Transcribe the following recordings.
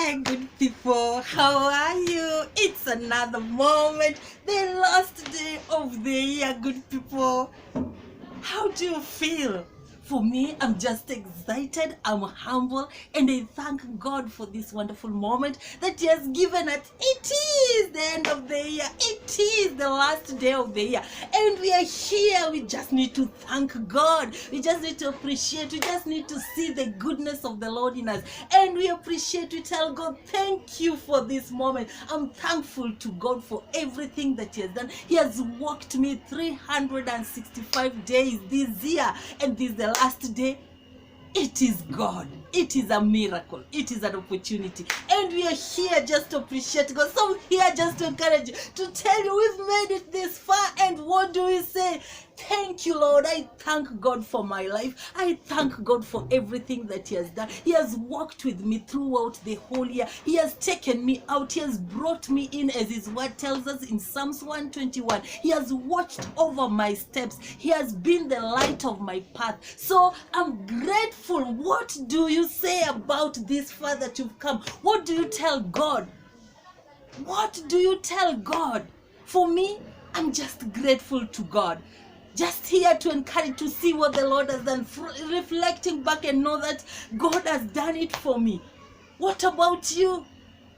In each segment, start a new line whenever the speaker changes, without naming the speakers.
Hi, good people. How are you? It's another moment, the last day of the year, good people. How do you feel? For me, I'm just excited, I'm humble, and I thank God for this wonderful moment that He has given us. It is the end of the year, it is the last day of the year, and we are here. We just need to thank God, we just need to appreciate, we just need to see the goodness of the Lord in us, and we appreciate, we tell God, thank you for this moment. I'm thankful to God for everything that He has done. He has walked me 365 days this year, and this is the last day. It is God. It is a miracle. It is an opportunity. And we are here just to appreciate God. So I'm here just to encourage you, to tell you we've made it this far. And what do we say? Thank you, Lord. I thank God for my life. I thank God for everything that He has done. He has walked with me throughout the whole year. He has taken me out. He has brought me in, as His word tells us in Psalms 121. He has watched over my steps. He has been the light of my path. So I'm grateful. What do you say about this far that you've come? What do you tell God? What do you tell God? For me, I'm just grateful to God. Just here to encourage, to see what the Lord has done, reflecting back and know that God has done it for me. What about you?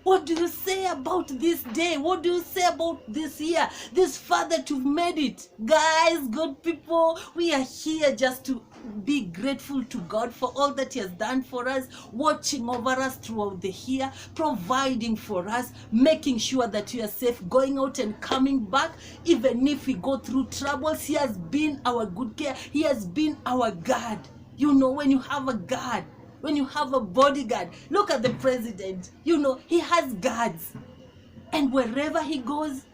What do you say about this day? What do you say about this year? This far that you've made it? Guys, good people, we are here just to be grateful to God for all that He has done for us, watching over us throughout the year, providing for us, making sure that we are safe, going out and coming back. Even if we go through troubles, He has been our good care. He has been our guard. You know, when you have a guard, when you have a bodyguard, look at the president, you know, he has guards. And wherever he goes,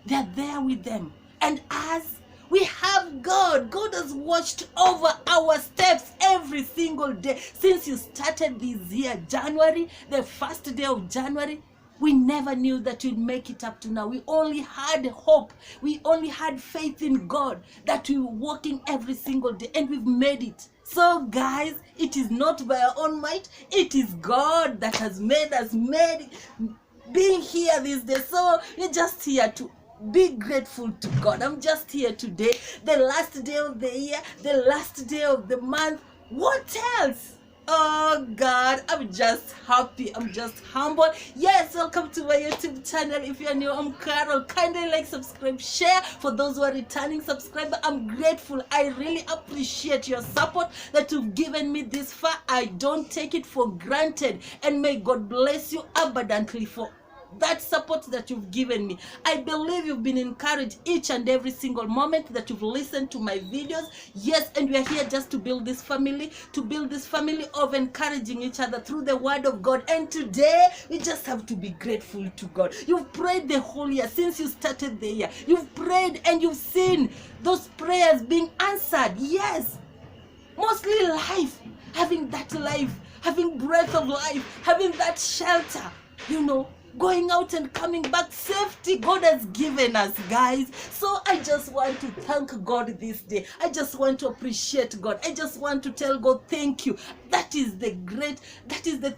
they're there with them. And as we have God, God has watched over our steps every single day. Since you started this year, January, the first day of January, we never knew that we'd make it up to now. We only had hope. We only had faith in God that we were walking every single day, and we've made it. So guys, it is not by our own might. It is God that has made us being here this day. So we're just here to be grateful to God. I'm just here today, the last day of the year, the last day of the month. What else? Oh God, I'm just happy. I'm just humble. Yes, welcome to my YouTube channel. If you're new, I'm Carol. Kindly like, subscribe, share. For those who are returning subscribers, I'm grateful. I really appreciate your support that you've given me this far. I don't take it for granted. And may God bless you abundantly for that support that you've given me. I believe you've been encouraged each and every single moment that you've listened to my videos. Yes, and we are here just to build this family, of encouraging each other through the word of God. And today we just have to be grateful to God. You've prayed the whole year since you started the year. You've prayed and you've seen those prayers being answered. Yes, mostly life, having that life, having breath of life, having that shelter, you know, going out and coming back, safety God has given us, guys. So I just want to thank God this day. I just want to appreciate God. I just want to tell God thank you. That is the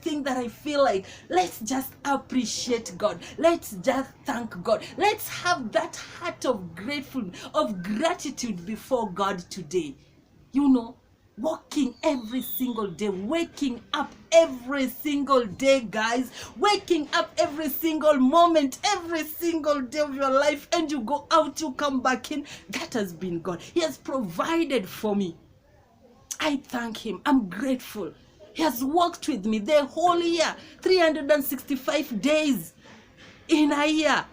thing that I feel like. Let's just appreciate God. Let's just thank God. Let's have that heart of gratitude before God today. You know, walking every single day, waking up every single day, guys, waking up every single moment, every single day of your life, and you go out, you come back in. That has been God. He has provided for me. I thank Him. I'm grateful. He has walked with me the whole year, 365 days in a year.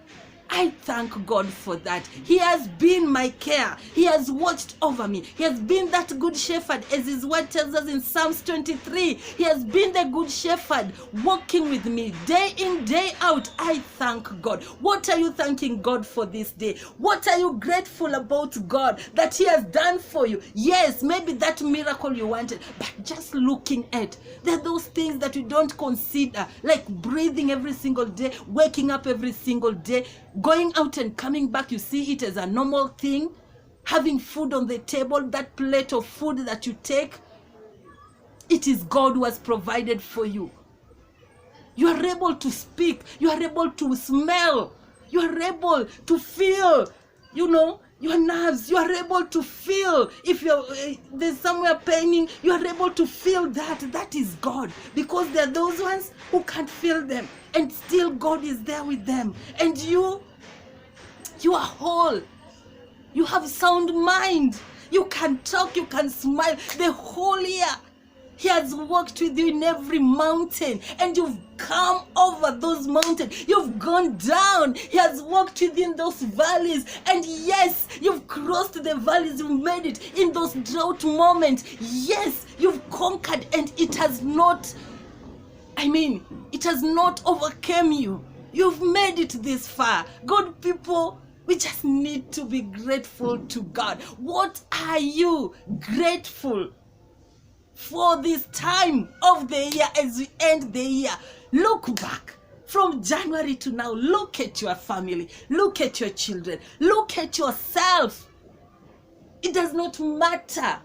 I thank God for that. He has been my care. He has watched over me. He has been that good shepherd, as His word tells us in Psalms 23. He has been the good shepherd, walking with me day in, day out. I thank God. What are you thanking God for this day? What are you grateful about God that He has done for you? Yes, maybe that miracle you wanted, but just looking at, there are those things that we don't consider, like breathing every single day, waking up every single day, going out and coming back. You see it as a normal thing. Having food on the table, that plate of food that you take, it is God who has provided for you. You are able to speak. You are able to smell. You are able to feel, your nerves. You are able to feel if there's somewhere paining. You are able to feel that. That is God. Because there are those ones who can't feel them. And still God is there with them. And you are whole. You have sound mind. You can talk. You can smile. The whole year, He has walked with you in every mountain, and you've come over those mountains. You've gone down. He has walked within those valleys, and yes, you've crossed the valleys. You've made it in those drought moments. Yes, you've conquered, and it has not overcome you. You've made it this far. Good people, we just need to be grateful to God. What are you grateful for this time of the year as we end the year? Look back from January to now. Look at your family. Look at your children. Look at yourself. It does not matter.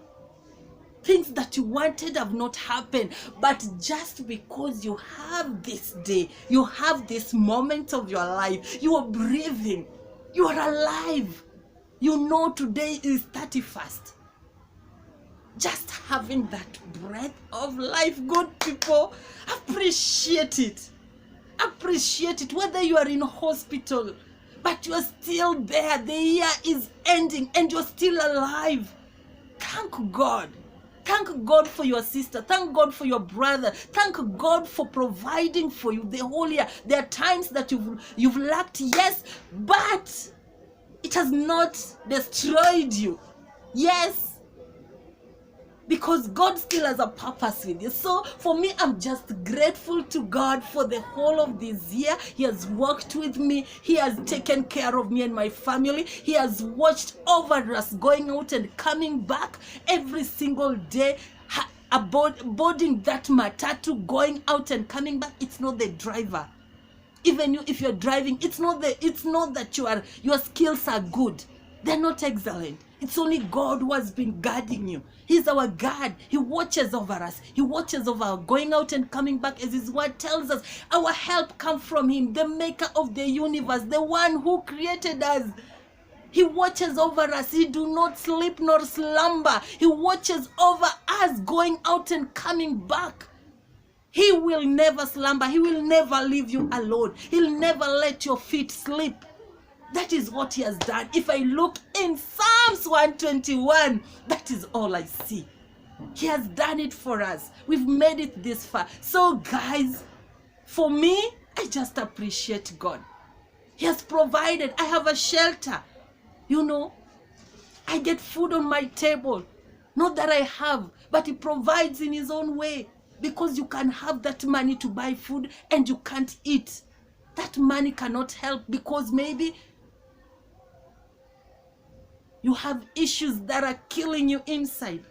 Things that you wanted have not happened, but just because you have this day, you have this moment of your life, you are breathing, you are alive. You know today is 31st. Just having that breath of life, good people, appreciate it. Appreciate it. Whether you are in hospital, but you are still there, the year is ending and you're still alive. Thank God. Thank God for your sister. Thank God for your brother. Thank God for providing for you the whole year. There are times that you've lacked, yes, but it has not destroyed you. Yes, because God still has a purpose with you. So for me, I'm just grateful to God for the whole of this year. He has worked with me. He has taken care of me and my family. He has watched over us going out and coming back every single day. Boarding that matatu, going out and coming back. It's not the driver. Even you, if you're driving, it's not that your skills are good. They're not excellent. It's only God who has been guarding you. He's our God. He watches over us. He watches over our going out and coming back, as His word tells us. Our help comes from Him, the maker of the universe, the one who created us. He watches over us. He do not sleep nor slumber. He watches over us going out and coming back. He will never slumber. He will never leave you alone. He'll never let your feet sleep. That is what He has done. If I look in Psalms 121, that is all I see. He has done it for us. We've made it this far. So guys, for me, I just appreciate God. He has provided. I have a shelter. I get food on my table. Not that I have, but He provides in His own way. Because you can have that money to buy food and you can't eat. That money cannot help because maybe you have issues that are killing you inside.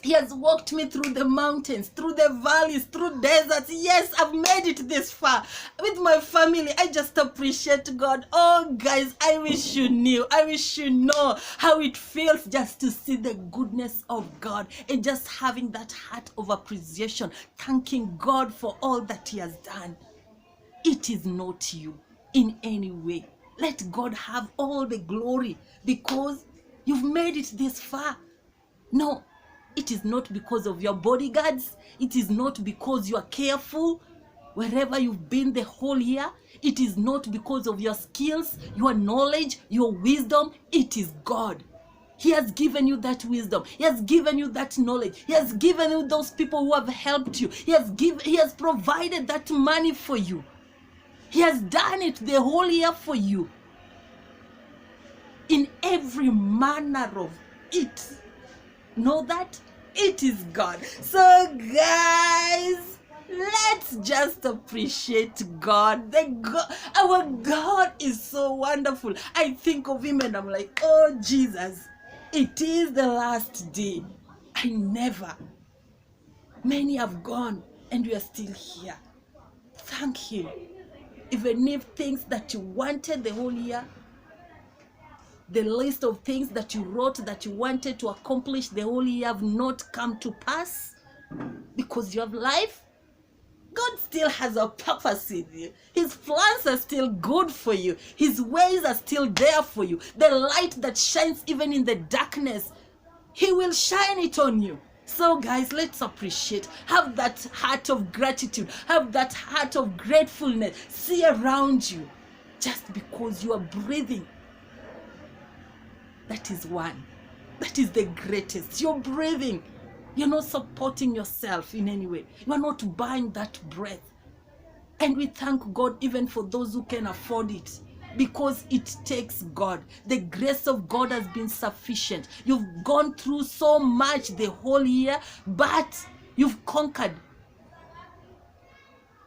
He has walked me through the mountains, through the valleys, through deserts. Yes, I've made it this far. With my family, I just appreciate God. Oh, guys, I wish you knew. I wish you know how it feels just to see the goodness of God and just having that heart of appreciation, thanking God for all that He has done. It is not you in any way. Let God have all the glory because you've made it this far. No, it is not because of your bodyguards. It is not because you are careful wherever you've been the whole year. It is not because of your skills, your knowledge, your wisdom. It is God. He has given you that wisdom. He has given you that knowledge. He has given you those people who have helped you. He has provided that money for you. He has done it the whole year for you. In every manner of it. Know that it is God. So guys, let's just appreciate God. Our God is so wonderful. I think of Him and I'm like, oh Jesus, it is the last day. Many have gone and we are still here. Thank Him. Even if things that you wanted the whole year, the list of things that you wrote that you wanted to accomplish the whole year have not come to pass because you have life, God still has a purpose with you. His plans are still good for you. His ways are still there for you. The light that shines even in the darkness, He will shine it on you. So guys, let's appreciate. Have that heart of gratitude. Have that heart of gratefulness. See around you. Just because you are breathing, that is one. That is the greatest. You're breathing. You're not supporting yourself in any way. You are not buying that breath. And we thank God even for those who can afford it, because it takes God. The grace of God has been sufficient. You've gone through so much the whole year, but you've conquered.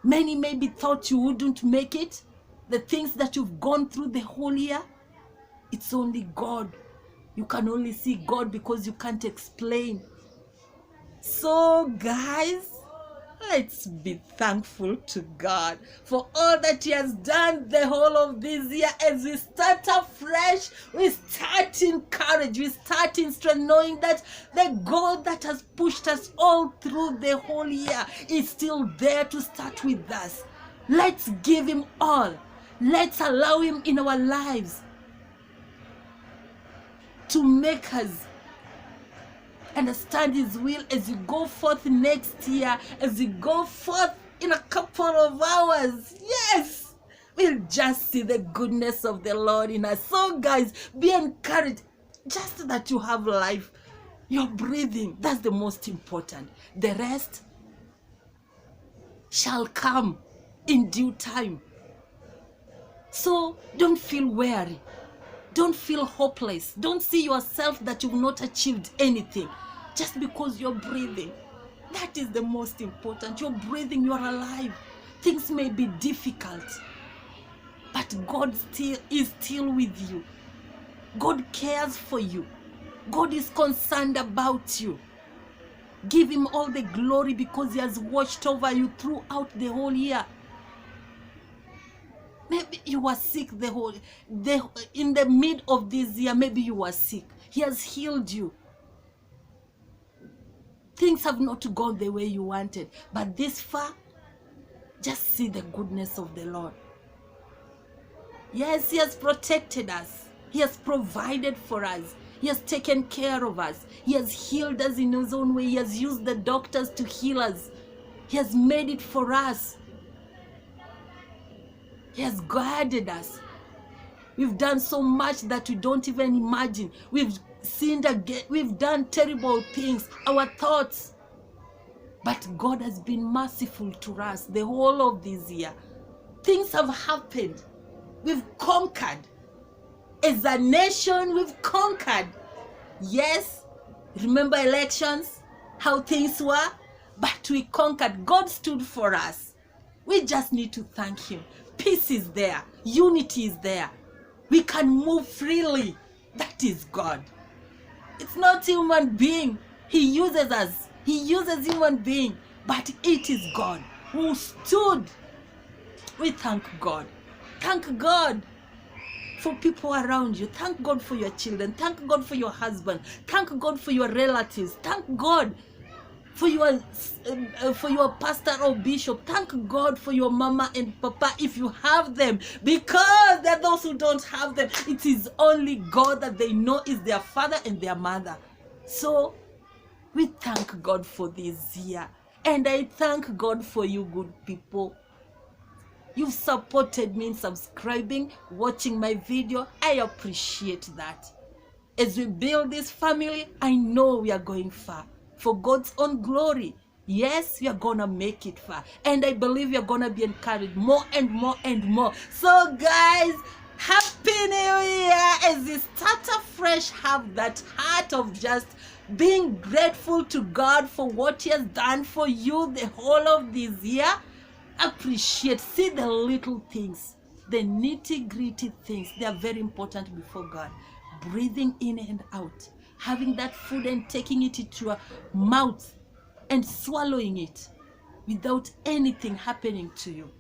Many maybe thought you wouldn't make it. The things that you've gone through the whole year, it's only God. You can only see God because you can't explain. So guys, let's be thankful to God for all that He has done the whole of this year. As we start afresh, we start in courage, we start in strength, knowing that the God that has pushed us all through the whole year is still there to start with us. Let's give Him all. Let's allow Him in our lives to make us understand His will as you go forth next year, as you go forth in a couple of hours. Yes, we'll just see the goodness of the Lord in us. So guys, be encouraged. Just that you have life, you're breathing, that's the most important. The rest shall come in due time. So don't feel weary. Don't feel hopeless. Don't see yourself that you've not achieved anything just because you're breathing. That is the most important. You're breathing, you're alive. Things may be difficult, but God is still with you. God cares for you. God is concerned about you. Give Him all the glory because He has watched over you throughout the whole year. Maybe you were sick in the mid of this year. Maybe you were sick. He has healed you. Things have not gone the way you wanted, but this far, just see the goodness of the Lord. Yes, He has protected us. He has provided for us. He has taken care of us. He has healed us in His own way. He has used the doctors to heal us. He has made it for us. He has guided us. We've done so much that we don't even imagine. We've sinned again. We've done terrible things. Our thoughts. But God has been merciful to us the whole of this year. Things have happened. We've conquered. As a nation, we've conquered. Yes, remember elections, how things were? But we conquered. God stood for us. We just need to thank Him. Peace is there. Unity is there. We can move freely. That is God. It's not human being. He uses us. He uses human being. But it is God who stood. We thank God. Thank God for people around you. Thank God for your children. Thank God for your husband. Thank God for your relatives. Thank God for your pastor or bishop. Thank God for your mama and papa if you have them, because there are those who don't have them. It is only God that they know is their father and their mother. So we thank God for this year, and I thank God for you good people. You've supported me in subscribing, watching my video. I appreciate that. As we build this family, I know we are going far. For God's own glory. Yes, we are gonna make it far. And I believe you're gonna be encouraged more and more and more. So guys, Happy New Year! As we start afresh, have that heart of just being grateful to God for what He has done for you the whole of this year. Appreciate, see the little things, the nitty-gritty things. They are very important before God. Breathing in and out. Having that food and taking it into your mouth and swallowing it without anything happening to you.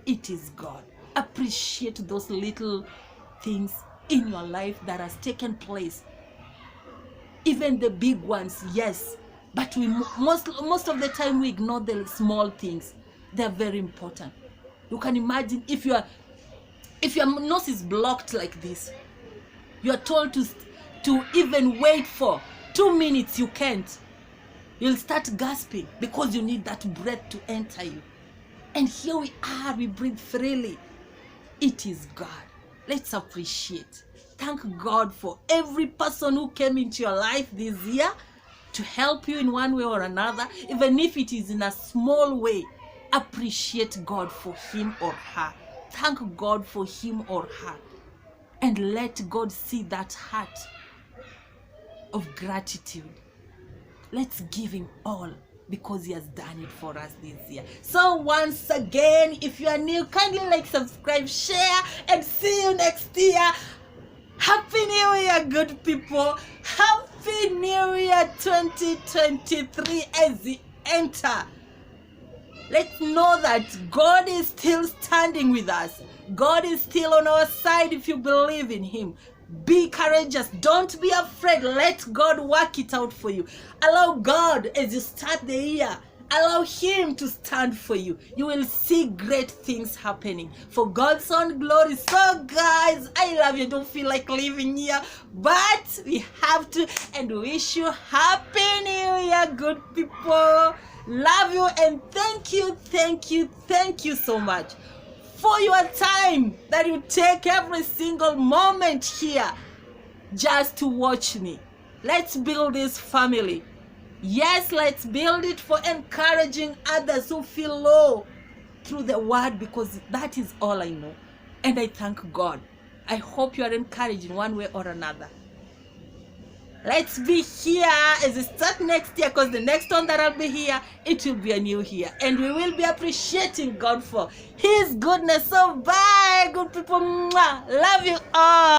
It is God. Appreciate those little things in your life that has taken place. Even the big ones, yes. But we most of the time we ignore the small things. They're very important. You can imagine if your nose is blocked like this, you are told to even wait for 2 minutes. You can't. You'll start gasping because you need that breath to enter you. And here we are, we breathe freely. It is God. Let's appreciate. Thank God for every person who came into your life this year to help you in one way or another, even if it is in a small way. Appreciate God for him or her. Thank God for him or her. And let God see that heart of gratitude. Let's give him all because he has done it for us this year. So once again, if you are new, kindly like, subscribe, share, and see you next year. Happy New Year, good people. Happy New Year 2023 as we enter. Let's know that God is still standing with us. God is still on our side if you believe in him. Be courageous. Don't be afraid. Let God work it out for you. Allow God as you start the year. Allow him to stand for you. You will see great things happening for God's own glory. So guys, I love you. Don't feel like leaving here, but we have to, and wish you happy new year, good people. Love you and thank you so much for your time that you take every single moment here just to watch me. Let's build this family. Yes, let's build it for encouraging others who feel low through the word, because that is all I know. And I thank God. I hope you are encouraged in one way or another. Let's be here as we start next year, because the next one that I'll be here, it will be a new year. And we will be appreciating God for his goodness. So bye, good people. Mwah. Love you all.